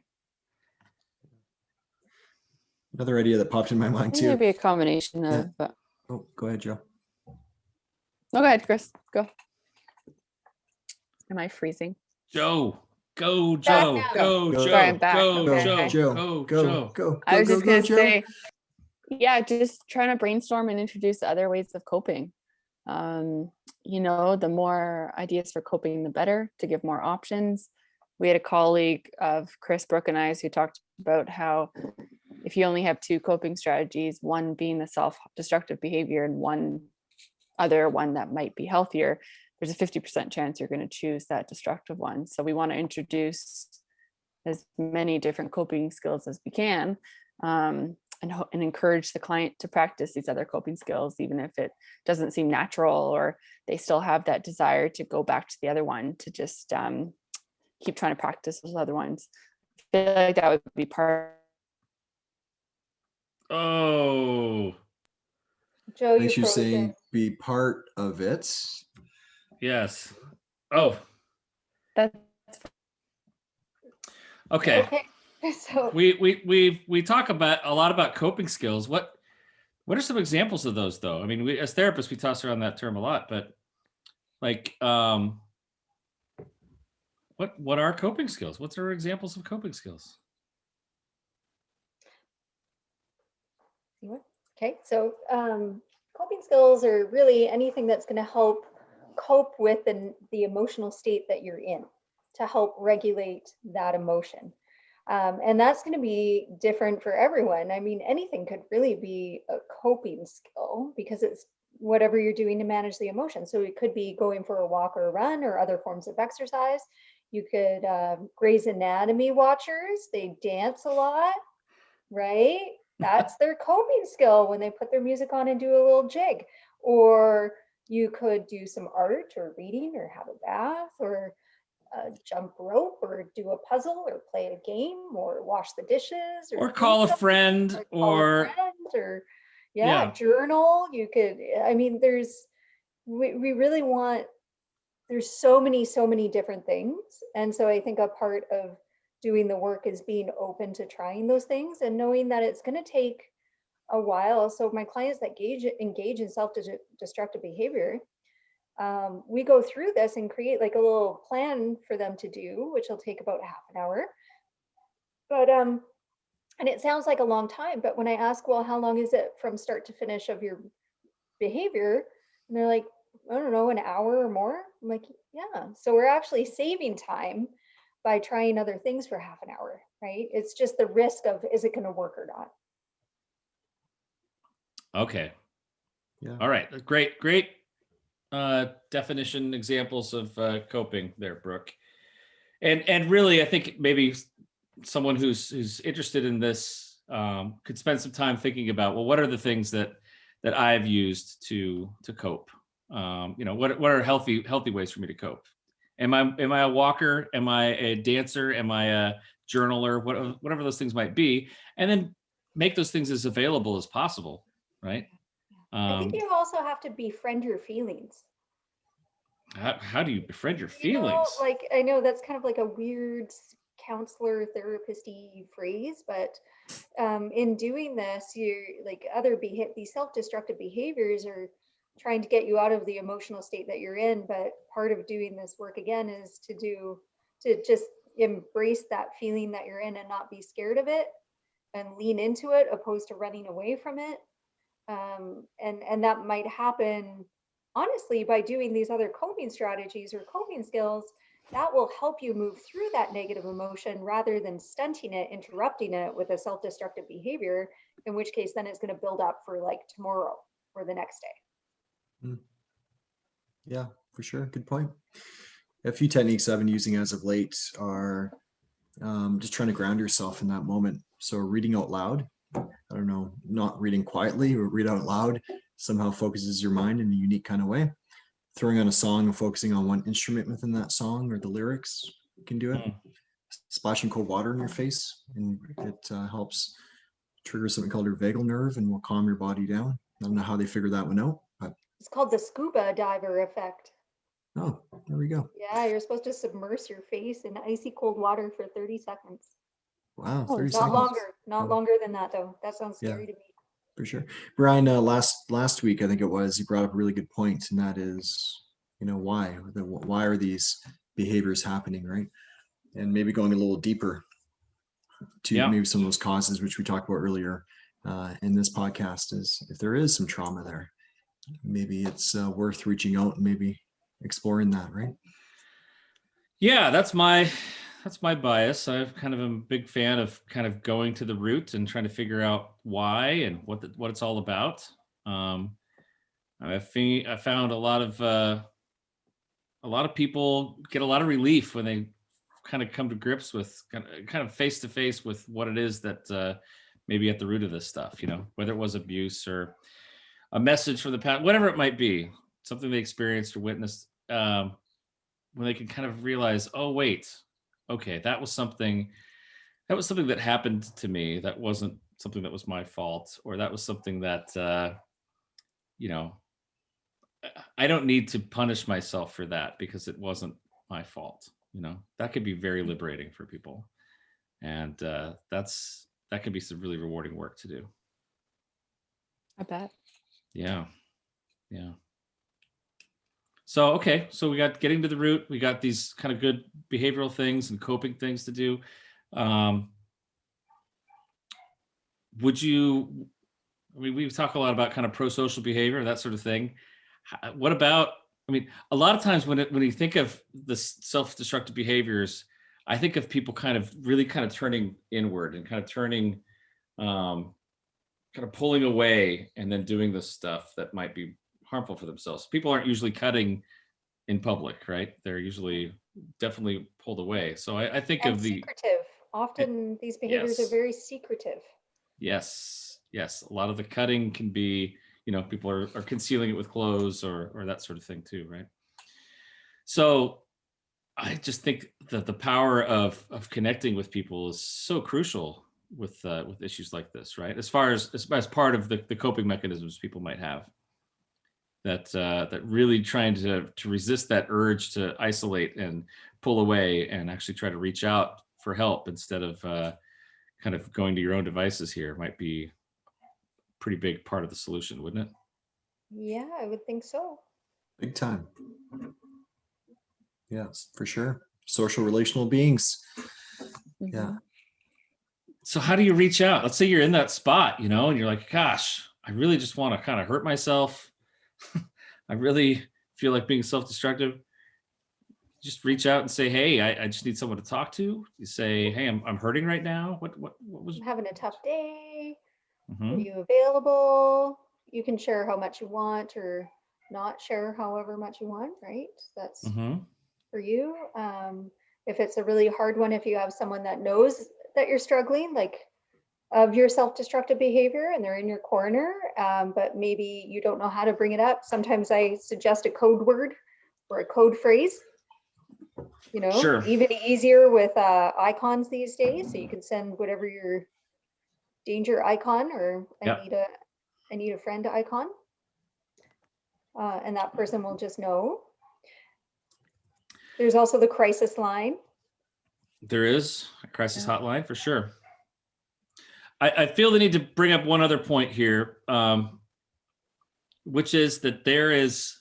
Another idea that popped in my mind too. Maybe a combination of. Oh, go ahead, Joe. No, go ahead, Chris. Go. Am I freezing? Joe, go, Back Joe, now. go, Go. Joe, Sorry, I'm back. go, Okay. Joe, Joe, go, go, Joe. go, I was just gonna Joe. say, yeah, just trying to brainstorm and introduce other ways of coping. The more ideas for coping, the better, to give more options. We had a colleague of Chris, Brooke, and I who talked about how if you only have two coping strategies, one being the self-destructive behavior and one that might be healthier, there's a 50% chance you're going to choose that destructive one. So we want to introduce as many different coping skills as we can, and encourage the client to practice these other coping skills, even if it doesn't seem natural or they still have that desire to go back to the other one, to just keep trying to practice those other ones. I feel like that would be part. Oh, Joe, you Thanks, you're froze saying it. be part of it. yes. Oh, That's okay. Okay. So We talk about a lot about coping skills. What are some examples of those, though? I mean, we as therapists, we toss around that term a lot, but like, what are coping skills? What's our examples of coping skills? okay, so coping skills are really anything that's going to help cope with the emotional state that you're in, to help regulate that emotion. And that's going to be different for everyone. I mean, anything could really be a coping skill because it's whatever you're doing to manage the emotion. So it could be going for a walk or a run or other forms of exercise. You could, Grey's Anatomy watchers, they dance a lot, right? That's their coping skill when they put their music on and do a little jig. Or you could do some art or reading or have a bath or jump rope or do a puzzle or play a game or wash the dishes or call a friend or journal. You could, I mean, we really want, there's so many different things. And so I think a part of doing the work is being open to trying those things and knowing that it's going to take a while. So my clients that engage in self-destructive behavior, we go through this and create like a little plan for them to do, which will take about half an hour. But and it sounds like a long time, but when I ask, well, how long is it from start to finish of your behavior? And they're like, I don't know, an hour or more. I'm like, yeah. So we're actually saving time by trying other things for half an hour, right? It's just the risk of, is it going to work or not? Okay. Yeah. All right. Great definition examples of coping there, Brooke. And really, I think maybe someone who's interested in this could spend some time thinking about, well, what are the things that I've used to cope? What are healthy ways for me to cope? Am I a walker? Am I a dancer? Am I a journaler? Whatever those things might be, and then make those things as available as possible, right? I think you also have to befriend your feelings. How do you befriend your feelings? Like, I know that's kind of like a weird counselor therapist-y phrase, but in doing this, you're like these self-destructive behaviors are trying to get you out of the emotional state that you're in. But part of doing this work again is to just embrace that feeling that you're in and not be scared of it and lean into it opposed to running away from it. And that might happen honestly by doing these other coping strategies or coping skills that will help you move through that negative emotion rather than stunting it, interrupting it with a self-destructive behavior, in which case then it's going to build up for like tomorrow or the next day. Yeah, for sure. Good point. A few techniques I've been using as of late are just trying to ground yourself in that moment. So reading out loud, I don't know, not reading quietly or read out loud somehow focuses your mind in a unique kind of way. Throwing on a song and focusing on one instrument within that song or the lyrics can do it. Mm. Splashing cold water in your face, and it helps trigger something called your vagal nerve and will calm your body down. I don't know how they figured that one out, but It's called the scuba diver effect. oh, there we go. Yeah, you're supposed to submerge your face in icy cold water for 30 seconds. Wow, Oh, 30 Not seconds. longer, not Oh. longer than that though. That sounds Yeah. scary to me. For sure. Brian, last week, I think it was, you brought up a really good point, and that is, why? Why are these behaviors happening, right? And maybe going a little deeper to maybe some of those causes, which we talked about earlier in this podcast, is if there is some trauma there, maybe it's worth reaching out and maybe exploring that, right? Yeah, that's my bias. I kind of am a big fan of kind of going to the root and trying to figure out why and what it's all about. I found a lot of people get a lot of relief when they kind of come to grips with kind of face to face with what it is that maybe at the root of this stuff, whether it was abuse or a message from the past, whatever it might be, something they experienced or witnessed, when they can kind of realize, oh, wait, okay, that was something that happened to me. That wasn't something that was my fault, or that was something that, I don't need to punish myself for that because it wasn't my fault. That could be very liberating for people. And that can be some really rewarding work to do. I bet. Yeah. Yeah. So, okay. So we got getting to the root. We got these kind of good behavioral things and coping things to do. We've talked a lot about kind of pro-social behavior, that sort of thing. What about, a lot of times when you think of the self-destructive behaviors, I think of people kind of turning inward and kind of turning, kind of pulling away and then doing this stuff that might be harmful for themselves. People aren't usually cutting in public, right? They're usually definitely pulled away. So I think And of the secretive. Often these behaviors are very secretive. Yes. A lot of the cutting can be, people are concealing it with clothes or that sort of thing too, right? So I just think that the power of connecting with people is so crucial with issues like this, right? As far as part of the coping mechanisms people might have, that really trying to resist that urge to isolate and pull away and actually try to reach out for help instead of kind of going to your own devices here might be a pretty big part of the solution, wouldn't it? Yeah, I would think so. Big time. Yeah, for sure. Social relational beings. Mm-hmm. Yeah. So how do you reach out? Let's say you're in that spot, and you're like, gosh, I really just want to kind of hurt myself. I really feel like being self-destructive. Just reach out and say, hey, I just need someone to talk to. You say, hey, I'm hurting right now. What was? I'm having a tough day. Mhm. Are you available? You can share how much you want or not share however much you want, right? That's for you. If it's a really hard one, if you have someone that knows that you're struggling, like of your self-destructive behavior and they're in your corner, but maybe you don't know how to bring it up. Sometimes I suggest a code word or a code phrase, Sure. Even easier with icons these days. So you can send whatever your danger icon or I need a friend icon. And that person will just know. There's also the crisis line. There is a crisis hotline for sure. I feel the need to bring up one other point here, which is that there's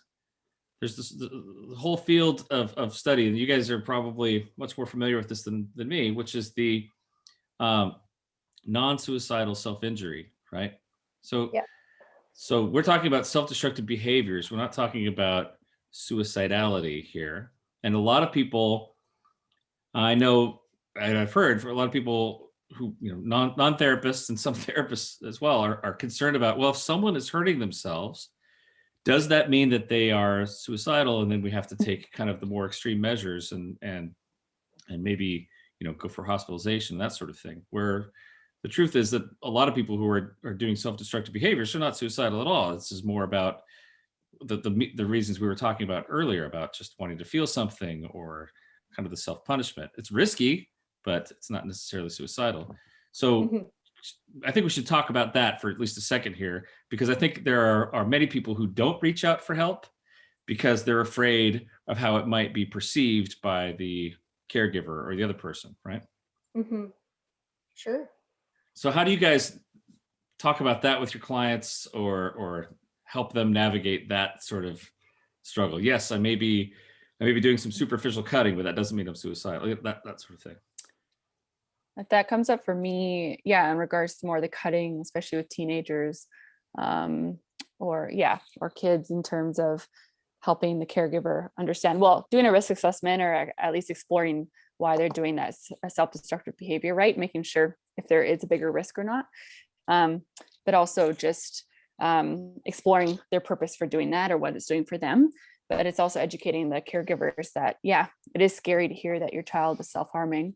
the whole field of study, and you guys are probably much more familiar with this than me, which is the non-suicidal self-injury, right? So we're talking about self-destructive behaviors. We're not talking about suicidality here. And a lot of people, I know, and I've heard for a lot of people who, non-therapists and some therapists as well are concerned about, well, if someone is hurting themselves, does that mean that they are suicidal? And then we have to take kind of the more extreme measures and maybe, go for hospitalization, that sort of thing, where the truth is that a lot of people who are doing self-destructive behaviors are not suicidal at all. This is more about the reasons we were talking about earlier, about just wanting to feel something, or kind of the self-punishment. It's risky, but it's not necessarily suicidal. So Mhm. I think we should talk about that for at least a second here, because I think there are many people who don't reach out for help because they're afraid of how it might be perceived by the caregiver or the other person, right? Mhm. Sure. So how do you guys talk about that with your clients, or help them navigate that sort of struggle? Yes, I may be doing some superficial cutting, but that doesn't mean I'm suicidal. That sort of thing. That comes up for me, yeah, in regards to more the cutting, especially with teenagers, or kids, in terms of helping the caregiver understand, well, doing a risk assessment, or at least exploring why they're doing that self-destructive behavior, right? Making sure if there is a bigger risk or not. But also just exploring their purpose for doing that, or what it's doing for them. But it's also educating the caregivers that, yeah, it is scary to hear that your child is self-harming,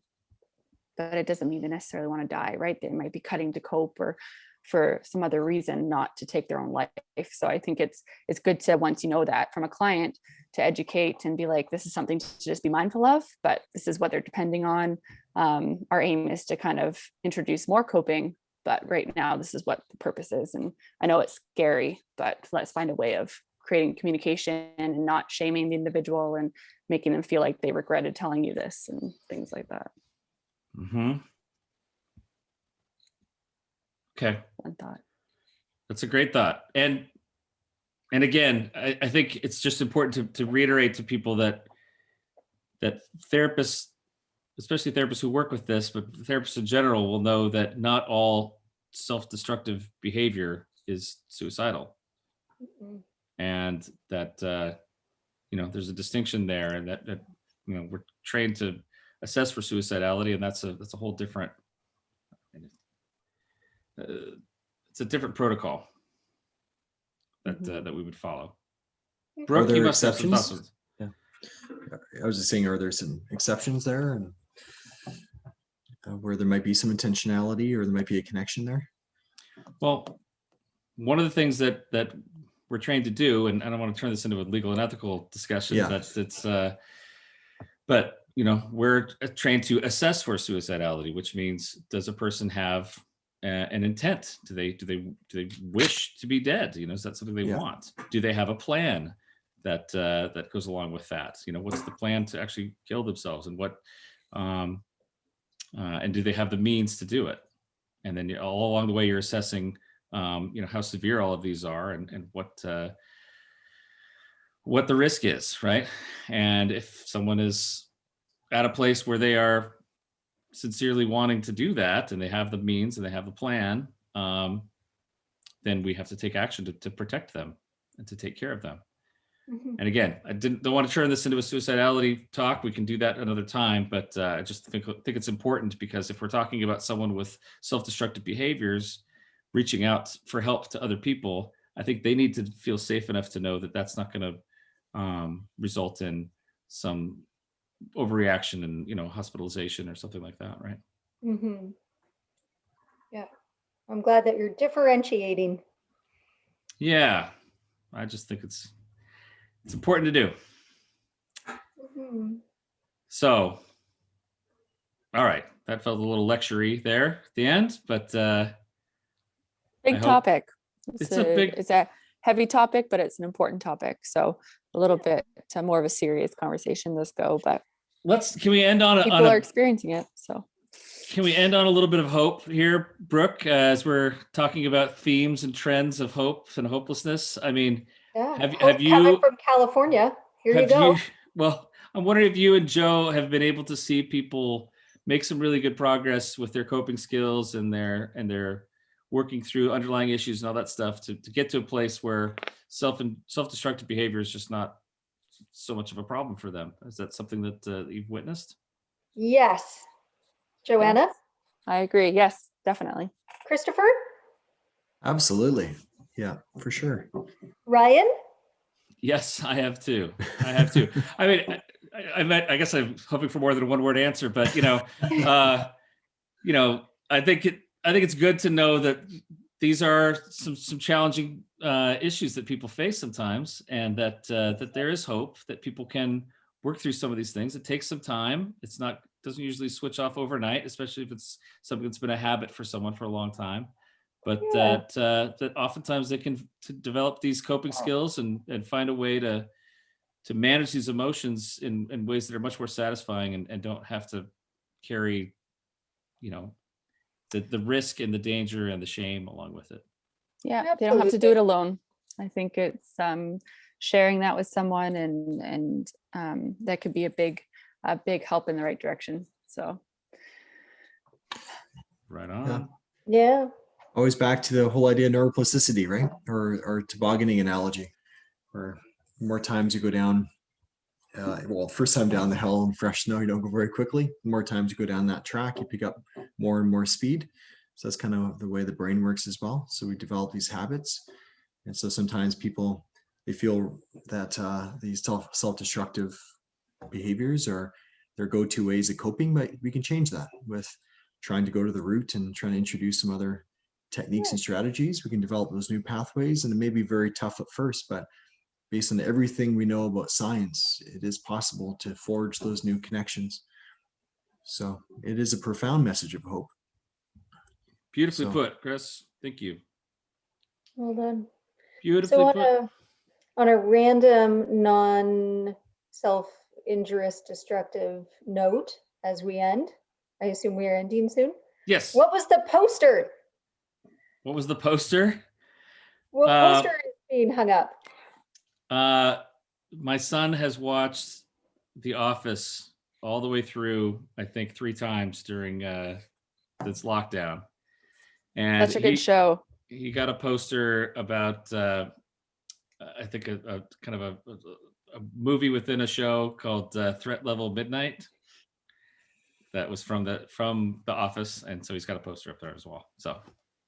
but it doesn't mean they necessarily want to die, right? They might be cutting to cope, or for some other reason not to take their own life. So I think it's good to, once you know that from a client, to educate and be like, this is something to just be mindful of, but this is what they're depending on. Our aim is to kind of introduce more coping, but right now this is what the purpose is. And I know it's scary, but let's find a way of creating communication and not shaming the individual and making them feel like they regretted telling you this and things like that. Mm-hmm. Okay. One thought. That's a great thought. And again, I think it's just important to reiterate to people that therapists, especially therapists who work with this, but therapists in general, will know that not all self-destructive behavior is suicidal. Mhm. And that there's a distinction there, and that we're trained to assess for suicidality, and that's a whole different it's a different protocol that that we would follow. Brooke, there you must have some exceptions? thoughts. Yeah, I was just saying, are there some exceptions there, and where there might be some intentionality, or there might be a connection there? Well, one of the things that we're trained to do, and I don't want to turn this into a legal and ethical discussion, Yeah. but it's but we're trained to assess for suicidality, which means, does a person have an intent? Do they wish to be dead? Is that something they Yeah. want? Do they have a plan that that goes along with that? What's the plan to actually kill themselves, and what and do they have the means to do it? And then all along the way, you're assessing how severe all of these are, and what the risk is, right? And if someone is at a place where they are sincerely wanting to do that, and they have the means and they have the plan, then we have to take action to protect them and to take care of them. Mhm. And again, I don't want to turn this into a suicidality talk. We can do that another time, but I just think it's important, because if we're talking about someone with self-destructive behaviors reaching out for help to other people, I think they need to feel safe enough to know that that's not going to result in some overreaction and hospitalization or something like that, right? Mhm. Yeah, I'm glad that you're differentiating. Yeah, I just think it's important to do. Mhm. So, all right, that felt a little lecture-y there at the end, but Big topic. It's a heavy topic, but it's an important topic. So a little bit more of a serious conversation does go, but can we end on people are experiencing it. So can we end on a little bit of hope here, Brooke, as we're talking about themes and trends of hope and hopelessness? I mean, Yeah. have you coming from California? Here you go. Well, I'm wondering if you and Joe have been able to see people make some really good progress with their coping skills and their working through underlying issues and all that stuff to get to a place where self-destructive behavior is just not so much of a problem for them. Is that something that you've witnessed? Yes. Joanna? yes, I agree. Yes, definitely. Christopher? Absolutely. Yeah, for sure. Ryan? Yes, I have too. I mean, I guess I'm hoping for more than a one-word answer, but I think I think it's good to know that these are some challenging issues that people face sometimes, and that there is hope that people can work through some of these things. It takes some time. Doesn't usually switch off overnight, especially if it's something that's been a habit for someone for a long time. But that oftentimes they can develop these coping skills and find a way to manage these emotions in ways that are much more satisfying and don't have to carry, the risk and the danger and the shame along with it. Yeah, they don't have to do it alone. I think it's sharing that with someone, and that could be a big help in the right direction. So right on. Yeah. Always back to the whole idea of neuroplasticity, right? Or tobogganing analogy, where more times you go down, first time down the hill in fresh snow, you don't go very quickly. The more times you go down that track, you pick up more and more speed. So that's kind of the way the brain works as well. So we develop these habits. And so sometimes people, they feel that these self-destructive behaviors are their go-to ways of coping, but we can change that with trying to go to the root and trying to introduce some other techniques and strategies. We can develop those new pathways, and it may be very tough at first, but based on everything we know about science, it is possible to forge those new connections. So it is a profound message of hope. Beautifully put, Chris. Thank you. Well done. Beautifully put. On a random non-self-injurious destructive note as we end, I assume we are ending soon. Yes. What was the poster? What was the poster? What poster is being hung up? My son has watched The Office all the way through, I think 3 times during this lockdown. And such a good show. He got a poster about I think a kind of a movie within a show called Threat Level Midnight. That was from the Office, and so he's got a poster up there as well. So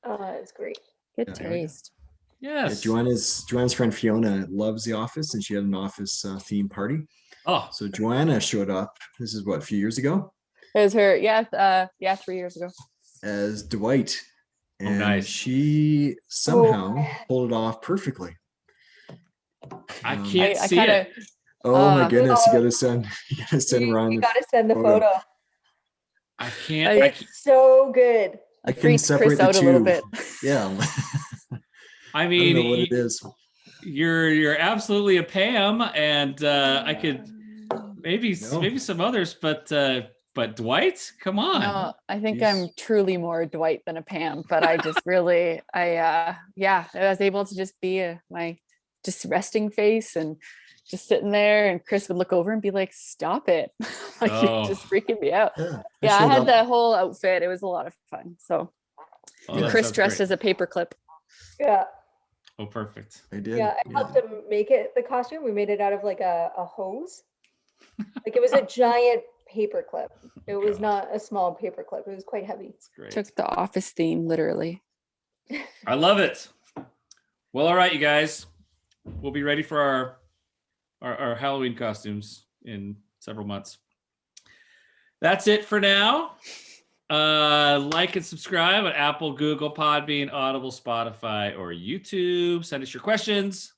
It's great. Good taste. Yes. Yeah, Joanna's friend Fiona loves The Office, and she had an Office theme party. Oh, so Joanna showed up. This is what, a few years ago? It was her, 3 years ago. As Dwight, and nice. She somehow pulled it off perfectly. I can't see it. Oh my goodness! You gotta send Ryan. You gotta send the photo. I can't. It's so good. I can separate Chris out a little bit. Yeah. I mean, I don't know what it is. You're absolutely a Pam, and I could maybe some others, but Dwight, come on. No, I think I'm truly more Dwight than a Pam, but I just really, I was able to just be my just resting face and just sitting there, and Chris would look over and be like, "Stop it!" Like you're just freaking me out. Yeah, I had the whole outfit. It was a lot of fun. So, and Chris dressed as a paperclip. Yeah. Oh, perfect. I did. Yeah, I helped him make it the costume. We made it out of like a hose. Like it was a giant paperclip. It was not a small paperclip. It was quite heavy. Great. Took the Office theme literally. I love it. Well, all right, you guys. We'll be ready for our Halloween costumes in several months. That's it for now. Like and subscribe on Apple, Google, Podbean, Audible, Spotify, or YouTube. Send us your questions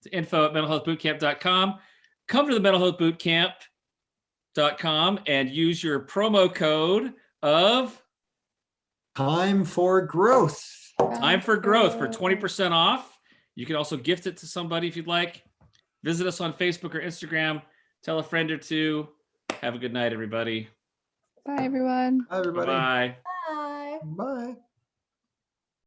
to info@mentalhealthbootcamp.com. Come to the mentalhealthbootcamp.com and use your promo code of Time for Growth. Time for Growth for 20% off. You can also gift it to somebody if you'd like. Visit us on Facebook or Instagram. Tell a friend or two. Have a good night, everybody. Bye, everyone. Bye, everybody. Bye. Bye. Bye.